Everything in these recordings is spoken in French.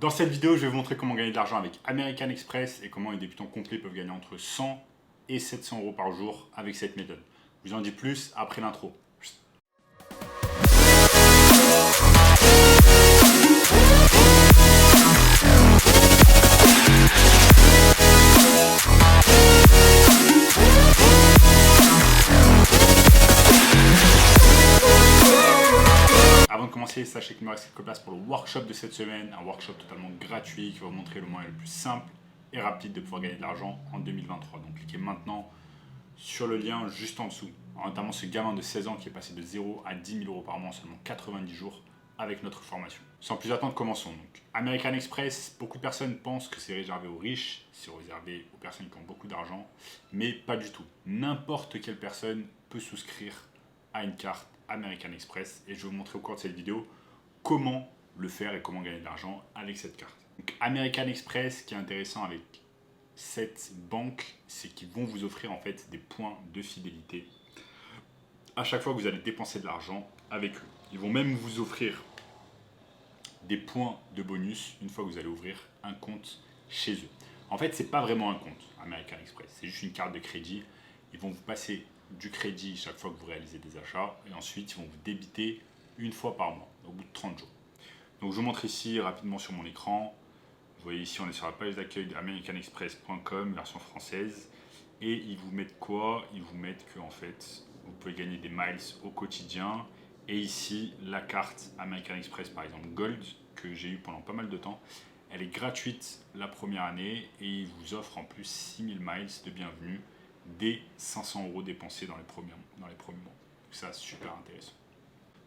Dans cette vidéo, je vais vous montrer comment gagner de l'argent avec American Express et comment les débutants complets peuvent gagner entre 100 et 700 euros par jour avec cette méthode. Je vous en dis plus après l'intro. Avant de commencer, sachez qu'il me reste quelques places pour le workshop de cette semaine, un workshop totalement gratuit qui va vous montrer le moyen le plus simple et rapide de pouvoir gagner de l'argent en 2023. Donc cliquez maintenant sur le lien juste en dessous, notamment ce gamin de 16 ans qui est passé de 0 à 10 000 euros par mois en seulement 90 jours avec notre formation. Sans plus attendre, commençons. Donc, American Express, beaucoup de personnes pensent que c'est réservé aux riches, c'est réservé aux personnes qui ont beaucoup d'argent, mais pas du tout. N'importe quelle personne peut souscrire à une carte American Express et je vais vous montrer au cours de cette vidéo comment le faire et comment gagner de l'argent avec cette carte. Donc, American Express, ce qui est intéressant avec cette banque, c'est qu'ils vont vous offrir en fait des points de fidélité à chaque fois que vous allez dépenser de l'argent avec eux. Ils vont même vous offrir des points de bonus une fois que vous allez ouvrir un compte chez eux. En fait, c'est pas vraiment un compte American Express, c'est juste une carte de crédit. Ils vont vous passer du crédit chaque fois que vous réalisez des achats et ensuite ils vont vous débiter une fois par mois au bout de 30 jours. Donc je vous montre ici rapidement sur mon écran. Vous voyez ici on est sur la page d'accueil de americanexpress.com version française et ils vous mettent quoi? Ils vous mettent que en fait vous pouvez gagner des miles au quotidien et ici la carte American Express par exemple Gold que j'ai eu pendant pas mal de temps, elle est gratuite la première année et ils vous offrent en plus 6000 miles de bienvenue dès 500 euros dépensés dans les premiers mois. Donc ça, super intéressant.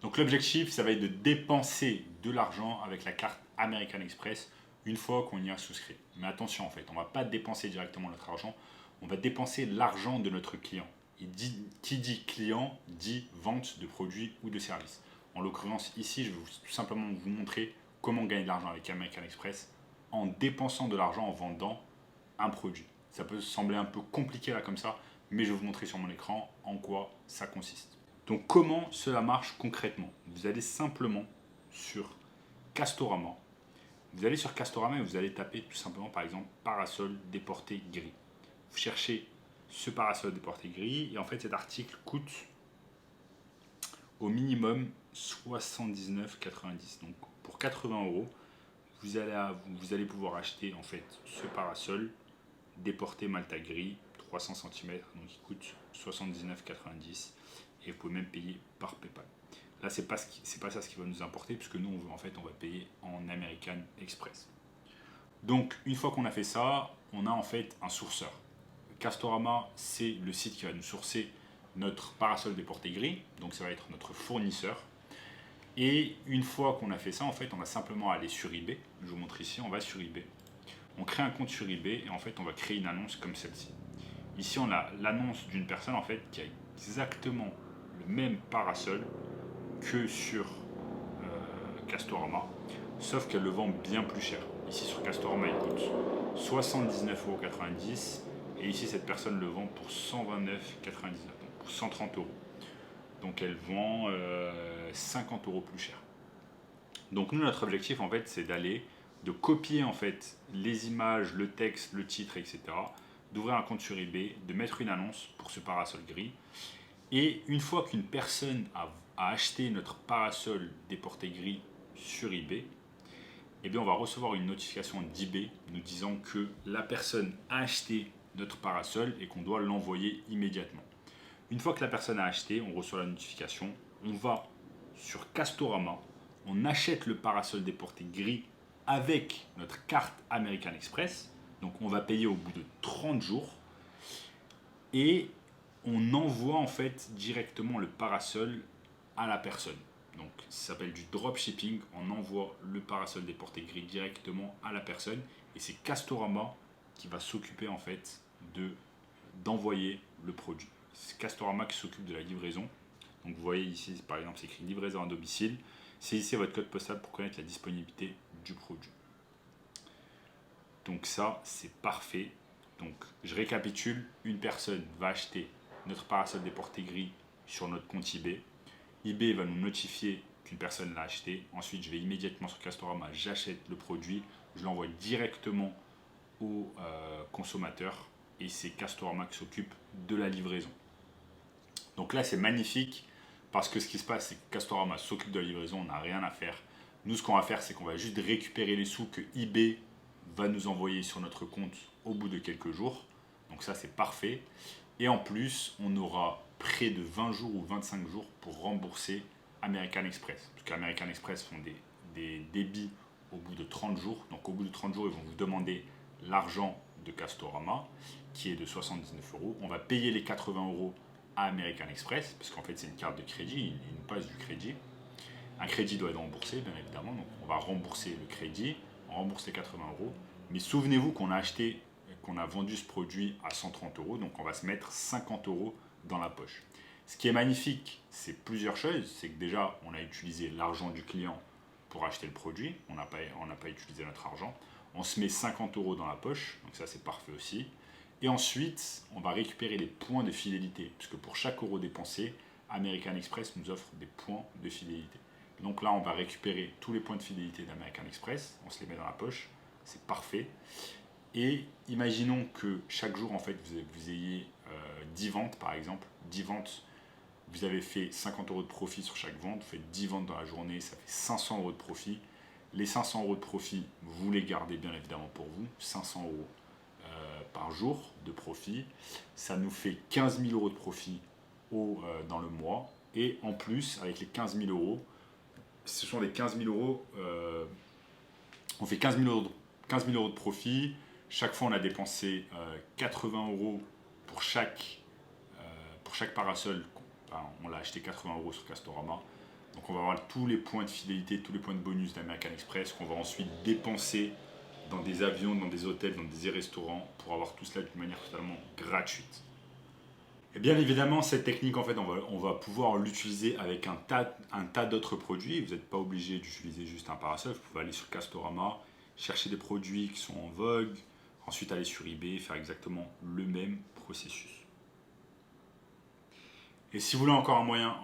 Donc l'objectif, ça va être de dépenser de l'argent avec la carte American Express une fois qu'on y a souscrit. Mais attention en fait, on ne va pas dépenser directement notre argent, on va dépenser l'argent de notre client. Et qui dit client dit vente de produits ou de services. En l'occurrence ici, je vais tout simplement vous montrer comment gagner de l'argent avec American Express en dépensant de l'argent en vendant un produit. Ça peut sembler un peu compliqué là comme ça, mais je vais vous montrer sur mon écran en quoi ça consiste. Donc comment cela marche concrètement? Vous allez simplement sur Castorama. Vous allez sur Castorama et vous allez taper tout simplement par exemple parasol déporté gris. Vous cherchez ce parasol déporté gris et en fait cet article coûte au minimum 79,90. Donc pour 80 euros, vous allez pouvoir acheter en fait ce parasol déporté Malta gris 300 cm, donc il coûte 79,90 et vous pouvez même payer par PayPal. Là, c'est pas ça ce qui va nous importer puisque nous, on va payer en American Express. Donc, une fois qu'on a fait ça, on a en fait un sourceur. Castorama, c'est le site qui va nous sourcer notre parasol déporté gris, donc ça va être notre fournisseur. Et une fois qu'on a fait ça, en fait, on va simplement aller sur eBay. Je vous montre ici, on va sur eBay. On crée un compte sur eBay et en fait on va créer une annonce comme celle-ci. Ici on a l'annonce d'une personne en fait qui a exactement le même parasol que sur Castorama, sauf qu'elle le vend bien plus cher. Ici sur Castorama il coûte 79,90 € et ici cette personne le vend pour 129,99 €, donc pour 130 €. Donc elle vend 50 € plus cher. Donc nous notre objectif en fait c'est de copier en fait les images, le texte, le titre, etc. D'ouvrir un compte sur eBay, de mettre une annonce pour ce parasol gris. Et une fois qu'une personne a acheté notre parasol déporté gris sur eBay, eh bien on va recevoir une notification d'eBay nous disant que la personne a acheté notre parasol et qu'on doit l'envoyer immédiatement. Une fois que la personne a acheté, on reçoit la notification, on va sur Castorama, on achète le parasol déporté gris avec notre carte American Express, donc on va payer au bout de 30 jours et on envoie en fait directement le parasol à la personne. Donc ça s'appelle du dropshipping, on envoie le parasol déporté gris directement à la personne et c'est Castorama qui va s'occuper en fait d'envoyer le produit. C'est Castorama qui s'occupe de la livraison. Donc vous voyez ici par exemple c'est écrit livraison à domicile. Saisissez votre code postal pour connaître la disponibilité du produit. Donc ça, c'est parfait. Donc je récapitule, une personne va acheter notre parasol déporté gris sur notre compte eBay. eBay va nous notifier qu'une personne l'a acheté. Ensuite, je vais immédiatement sur Castorama, j'achète le produit. je l'envoie directement au consommateur et c'est Castorama qui s'occupe de la livraison. Donc là, c'est magnifique parce que ce qui se passe, c'est que Castorama s'occupe de la livraison, on n'a rien à faire. Nous, ce qu'on va faire, c'est qu'on va juste récupérer les sous que eBay va nous envoyer sur notre compte au bout de quelques jours. Donc ça, c'est parfait. Et en plus, on aura près de 20 jours ou 25 jours pour rembourser American Express. Parce qu'American Express font des débits au bout de 30 jours. Donc au bout de 30 jours, ils vont vous demander l'argent de Castorama, qui est de 79 euros. On va payer les 80 euros à American Express, parce qu'en fait c'est une carte de crédit, il nous passe du crédit. Un crédit doit être remboursé, bien évidemment, donc on va rembourser le crédit, on rembourse les 80 euros. Mais souvenez-vous qu'on a vendu ce produit à 130 euros, donc on va se mettre 50 euros dans la poche. Ce qui est magnifique, c'est plusieurs choses. C'est que déjà, on a utilisé l'argent du client pour acheter le produit, on n'a pas utilisé notre argent. On se met 50 euros dans la poche, donc ça c'est parfait aussi. Et ensuite, on va récupérer les points de fidélité, puisque pour chaque euro dépensé, American Express nous offre des points de fidélité. Donc là, on va récupérer tous les points de fidélité d'American Express, on se les met dans la poche, c'est parfait. Et imaginons que chaque jour, en fait, vous ayez 10 ventes, par exemple. 10 ventes, vous avez fait 50 euros de profit sur chaque vente, vous faites 10 ventes dans la journée, ça fait 500 euros de profit. Les 500 euros de profit, vous les gardez bien évidemment pour vous, 500 euros par jour de profit. Ça nous fait 15 000 euros de profit dans le mois. Et en plus, avec les 15 000 euros, ce sont les 15 000 euros, on fait 15 000 euros de profit. Chaque fois, on a dépensé 80 euros pour chaque parasol. Enfin, on l'a acheté 80 euros sur Castorama. Donc on va avoir tous les points de fidélité, tous les points de bonus d'American Express qu'on va ensuite dépenser dans des avions, dans des hôtels, dans des restaurants pour avoir tout cela d'une manière totalement gratuite. Et bien évidemment, cette technique, en fait, on va pouvoir l'utiliser avec un tas d'autres produits. Vous n'êtes pas obligé d'utiliser juste un parasol. Vous pouvez aller sur Castorama, chercher des produits qui sont en vogue, ensuite aller sur eBay, faire exactement le même processus. Et si vous voulez un moyen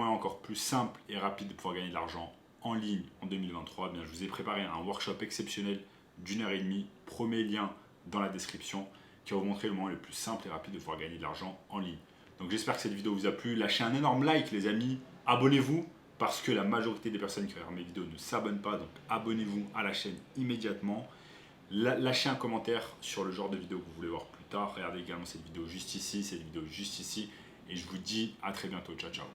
encore plus simple et rapide de pouvoir gagner de l'argent en ligne en 2023, bien, je vous ai préparé un workshop exceptionnel d'1h30. Premier lien dans la description qui va vous montrer le moyen le plus simple et rapide de pouvoir gagner de l'argent en ligne. Donc j'espère que cette vidéo vous a plu. Lâchez un énorme like les amis. Abonnez-vous parce que la majorité des personnes qui regardent mes vidéos ne s'abonnent pas. Donc abonnez-vous à la chaîne immédiatement. Lâchez un commentaire sur le genre de vidéo que vous voulez voir plus tard. Regardez également cette vidéo juste ici, cette vidéo juste ici. Et je vous dis à très bientôt. Ciao, ciao.